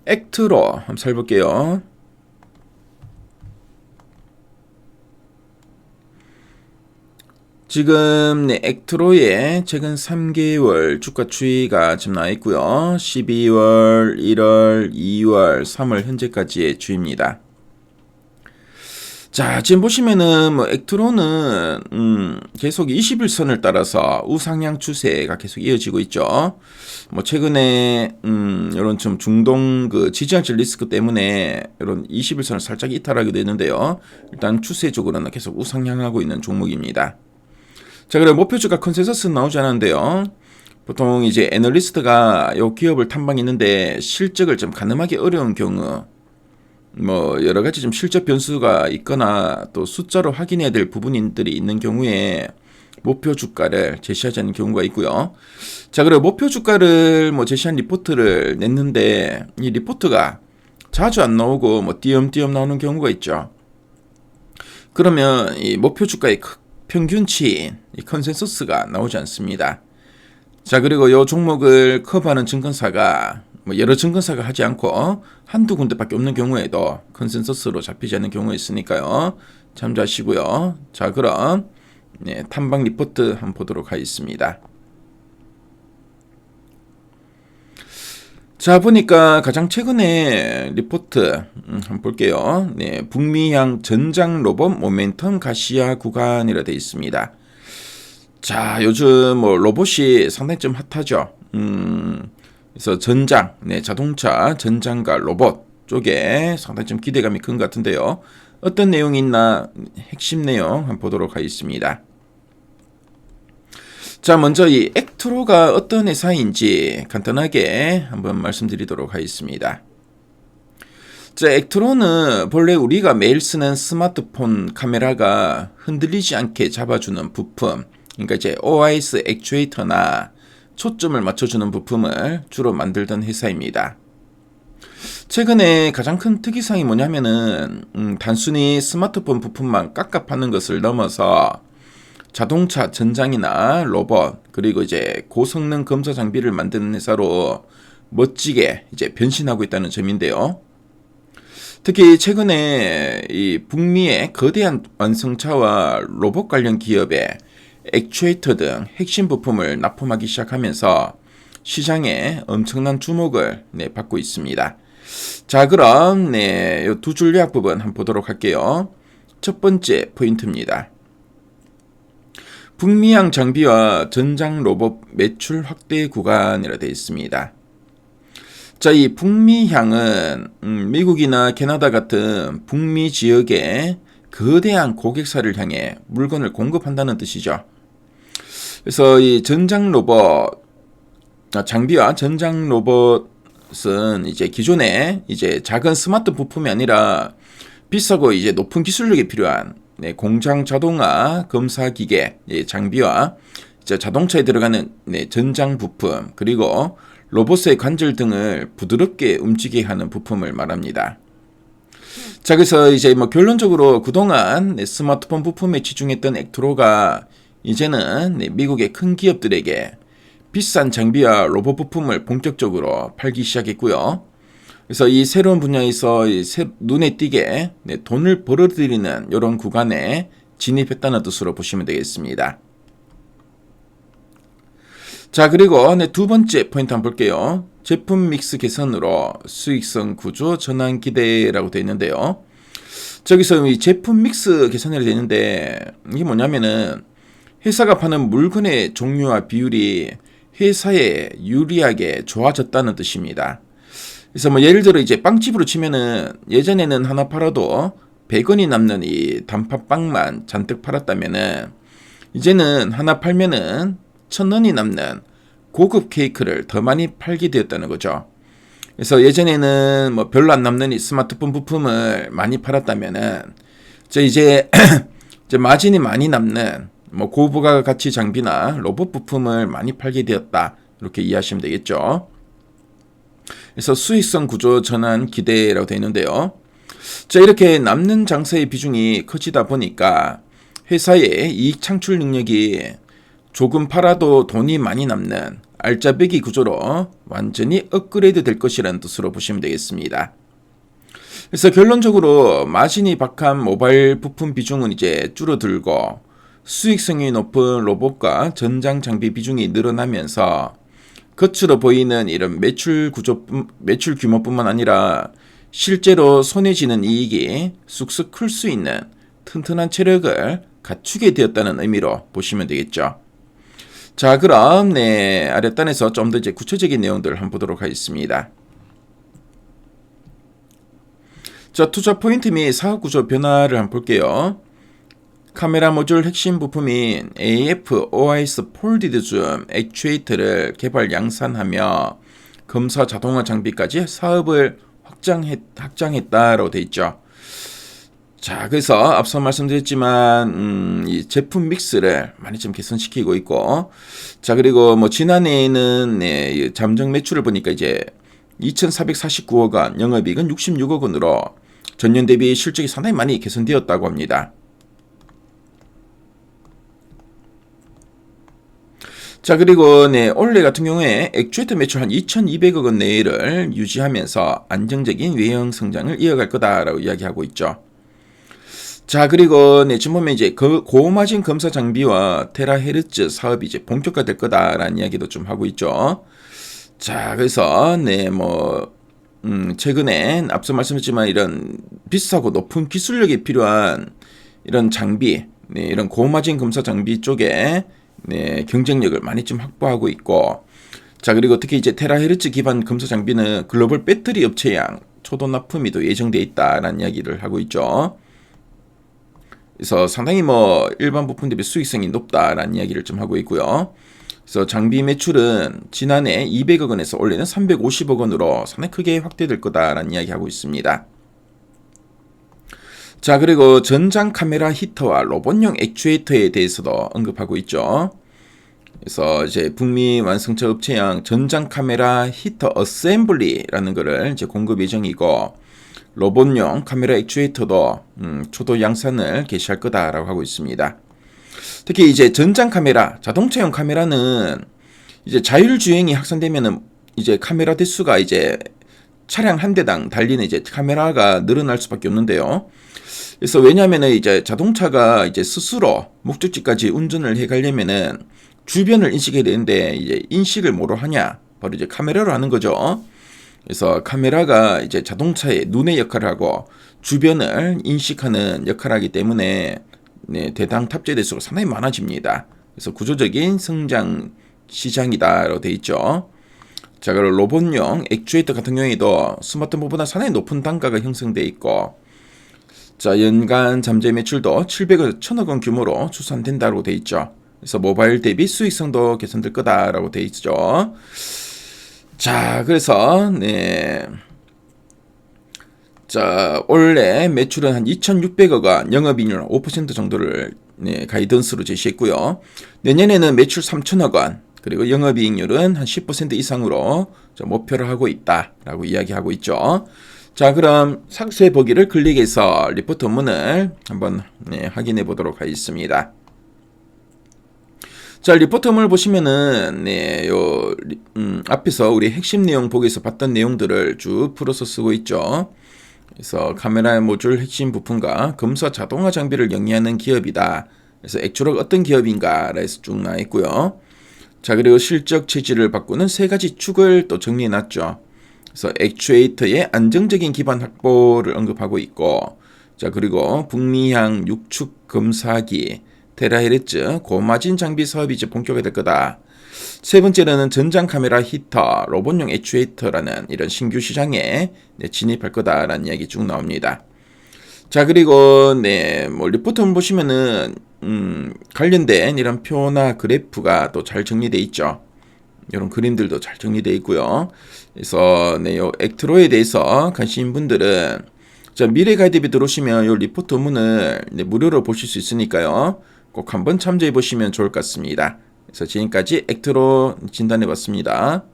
액트로 한번 살펴볼게요. 지금 액트로의 최근 3개월 주가 추이가 지금 나와 있고요. 12월, 1월, 2월, 3월 현재까지의 추이입니다. 자, 지금 보시면은 액트로는 계속 21선을 따라서 우상향 추세가 계속 이어지고 있죠. 최근에 이런 좀 중동 그 지지학적 리스크 때문에 이런 21선을 살짝 이탈하기도 했는데요. 일단 추세적으로는 계속 우상향하고 있는 종목입니다. 자, 그리고 목표주가 컨센서스는 나오지 않았는데요. 보통 이제 애널리스트가 이 기업을 탐방했는데 실적을 좀 가늠하기 어려운 경우, 여러 가지 좀 실적 변수가 있거나 또 숫자로 확인해야 될 부분들이 있는 경우에 목표 주가를 제시하지 않는 경우가 있고요. 자, 그리고 목표 주가를 제시한 리포트를 냈는데 이 리포트가 자주 안 나오고 띄엄띄엄 나오는 경우가 있죠. 그러면 이 목표 주가의 평균치인 이 컨센서스가 나오지 않습니다. 자, 그리고 이 종목을 커버하는 증권사가 여러 증권사가 하지 않고 한두 군데밖에 없는 경우에도 컨센서스로 잡히지 않는 경우가 있으니까요. 참조하시고요. 자, 그럼 탐방 리포트 한번 보도록 하겠습니다. 자, 보니까 가장 최근에 리포트 한번 볼게요. 북미향 전장 로봇 모멘텀 가시화 구간이라 되어 있습니다. 자, 요즘 로봇이 상당히 좀 핫하죠. 그래서 전장, 자동차 전장과 로봇 쪽에 상당히 좀 기대감이 큰 것 같은데요. 어떤 내용이 있나 핵심 내용 한번 보도록 하겠습니다. 자, 먼저 이 액트로가 어떤 회사인지 간단하게 한번 말씀드리도록 하겠습니다. 자, 액트로는 본래 우리가 매일 쓰는 스마트폰 카메라가 흔들리지 않게 잡아주는 부품, 그러니까 이제 OIS 액추에이터나 초점을 맞춰주는 부품을 주로 만들던 회사입니다. 최근에 가장 큰 특이사항이 뭐냐면은 단순히 스마트폰 부품만 깎아 파는 것을 넘어서 자동차 전장이나 로봇, 그리고 이제 고성능 검사 장비를 만드는 회사로 멋지게 이제 변신하고 있다는 점인데요. 특히 최근에 이 북미의 거대한 완성차와 로봇 관련 기업에 액추에이터 등 핵심 부품을 납품하기 시작하면서 시장에 엄청난 주목을 받고 있습니다. 자, 그럼 이 두 줄 요약 부분 한번 보도록 할게요. 첫 번째 포인트입니다. 북미향 장비와 전장 로봇 매출 확대 구간이라 되어 있습니다. 자, 이 북미향은 미국이나 캐나다 같은 북미 지역의 거대한 고객사를 향해 물건을 공급한다는 뜻이죠. 그래서 이 전장 로봇 장비와 전장 로봇은 이제 기존에 이제 작은 스마트 부품이 아니라 비싸고 이제 높은 기술력이 필요한 공장 자동화 검사 기계 장비와 이제 자동차에 들어가는 전장 부품, 그리고 로봇의 관절 등을 부드럽게 움직이게 하는 부품을 말합니다. 자, 그래서 이제 결론적으로 그동안 스마트폰 부품에 치중했던 액트로가 이제는 미국의 큰 기업들에게 비싼 장비와 로봇 부품을 본격적으로 팔기 시작했고요. 그래서 이 새로운 분야에서 눈에 띄게 돈을 벌어들이는 이런 구간에 진입했다는 뜻으로 보시면 되겠습니다. 자, 그리고 두 번째 포인트 한번 볼게요. 제품 믹스 개선으로 수익성 구조 전환 기대라고 되어 있는데요. 저기서 이 제품 믹스 개선이라고 되어 있는데 이게 뭐냐면은 회사가 파는 물건의 종류와 비율이 회사에 유리하게 좋아졌다는 뜻입니다. 그래서 예를 들어 이제 빵집으로 치면은 예전에는 하나 팔아도 100원이 남는 이 단팥빵만 잔뜩 팔았다면은 이제는 하나 팔면은 1000원이 남는 고급 케이크를 더 많이 팔게 되었다는 거죠. 그래서 예전에는 별로 안 남는 이 스마트폰 부품을 많이 팔았다면은 이제 마진이 많이 남는 고부가 가치 장비나 로봇 부품을 많이 팔게 되었다, 이렇게 이해하시면 되겠죠. 그래서 수익성 구조 전환 기대라고 되어 있는데요. 자, 이렇게 남는 장사의 비중이 커지다 보니까 회사의 이익 창출 능력이 조금 팔아도 돈이 많이 남는 알짜배기 구조로 완전히 업그레이드 될 것이라는 뜻으로 보시면 되겠습니다. 그래서 결론적으로 마진이 박한 모바일 부품 비중은 이제 줄어들고 수익성이 높은 로봇과 전장 장비 비중이 늘어나면서 겉으로 보이는 이런 매출 규모뿐만 아니라 실제로 손에 쥐는 이익이 쑥쑥 클 수 있는 튼튼한 체력을 갖추게 되었다는 의미로 보시면 되겠죠. 자, 그럼 아랫단에서 좀 더 이제 구체적인 내용들을 한번 보도록 하겠습니다. 자, 투자 포인트 및 사업 구조 변화를 한번 볼게요. 카메라 모듈 핵심 부품인 AF OIS 폴디드 줌 액추에이터를 개발 양산하며 검사 자동화 장비까지 사업을 확장했다라고 되어 있죠. 자, 그래서 앞서 말씀드렸지만 이 제품 믹스를 많이 좀 개선시키고 있고, 자, 그리고 뭐 지난해에는 잠정 매출을 보니까 이제 2,449억 원, 영업이익은 66억 원으로 전년 대비 실적이 상당히 많이 개선되었다고 합니다. 자, 그리고 올해 같은 경우에 액추에이터 매출 한 2,200억 원 내외를 유지하면서 안정적인 외형 성장을 이어갈 거다라고 이야기하고 있죠. 자, 그리고 지금 보면 이제 고마진 검사 장비와 테라헤르츠 사업이 이제 본격화될 거다라는 이야기도 좀 하고 있죠. 자, 그래서 최근에 앞서 말씀드렸지만 이런 비싸고 높은 기술력이 필요한 이런 장비, 이런 고마진 검사 장비 쪽에 경쟁력을 많이 좀 확보하고 있고, 자, 그리고 특히 이제 테라헤르츠 기반 검사 장비는 글로벌 배터리 업체양 초도 납품이 또 예정돼 있다라는 이야기를 하고 있죠. 그래서 상당히 일반 부품 대비 수익성이 높다라는 이야기를 좀 하고 있고요. 그래서 장비 매출은 지난해 200억 원에서 올해는 350억 원으로 상당히 크게 확대될 거다라는 이야기하고 있습니다. 자, 그리고 전장 카메라 히터와 로봇용 액추에이터에 대해서도 언급하고 있죠. 그래서 이제 북미 완성차 업체양 전장 카메라 히터 어셈블리라는 거를 이제 공급 예정이고, 로봇용 카메라 액추에이터도 초도 양산을 개시할 거다라고 하고 있습니다. 특히 이제 전장 카메라, 자동차용 카메라는 이제 자율주행이 확산되면은 이제 카메라 대수가 이제 차량 한 대당 달리는 이제 카메라가 늘어날 수밖에 없는데요. 그래서 왜냐하면은 이제 자동차가 이제 스스로 목적지까지 운전을 해 가려면은 주변을 인식해야 되는데 이제 인식을 뭐로 하냐? 바로 이제 카메라로 하는 거죠. 그래서 카메라가 이제 자동차의 눈의 역할을 하고 주변을 인식하는 역할을 하기 때문에 대당 탑재 대수가 상당히 많아집니다. 그래서 구조적인 성장 시장이다라고 되어 있죠. 자, 그리고 로봇용 액추에이터 같은 경우에도 스마트폰보다 상당히 높은 단가가 형성되어 있고, 자, 연간 잠재 매출도 700억, 1000억 원 규모로 추산된다고 되어 있죠. 그래서 모바일 대비 수익성도 개선될 거다라고 되어 있죠. 자, 그래서 자, 올해 매출은 한 2,600억 원, 영업이익률 5% 정도를 가이던스로 제시했고요. 내년에는 매출 3,000억 원, 그리고 영업이익률은 한 10% 이상으로 목표를 하고 있다라고 이야기하고 있죠. 자, 그럼 상세 보기를 클릭해서 리포트 원문을 한번 확인해 보도록 하겠습니다. 자, 리포트 원문을 보시면은 앞에서 우리 핵심 내용 보기에서 봤던 내용들을 쭉 풀어서 쓰고 있죠. 그래서 카메라 모듈 핵심 부품과 검사 자동화 장비를 영위하는 기업이다. 그래서 액추얼가 어떤 기업인가 해서 쭉 나와 있고요. 자, 그리고 실적 체질을 바꾸는 세 가지 축을 또 정리해 놨죠. 그래서 액추에이터의 안정적인 기반 확보를 언급하고 있고, 자, 그리고 북미향 6축 검사기, 테라헤르츠 고마진 장비 사업이 이제 본격화될 거다. 세 번째로는 전장 카메라 히터, 로봇용 액추에이터라는 이런 신규 시장에 진입할 거다라는 이야기 쭉 나옵니다. 자, 그리고 리포트 보시면은 관련된 이런 표나 그래프가 또 잘 정리되어 있죠. 이런 그림들도 잘 정리되어 있고요. 그래서 요 액트로에 대해서 관심 분들은 자, 미래 가이드비 들어오시면 요 리포트 원문을 무료로 보실 수 있으니까요. 꼭 한번 참조해 보시면 좋을 것 같습니다. 그래서 지금까지 액트로 진단해 봤습니다.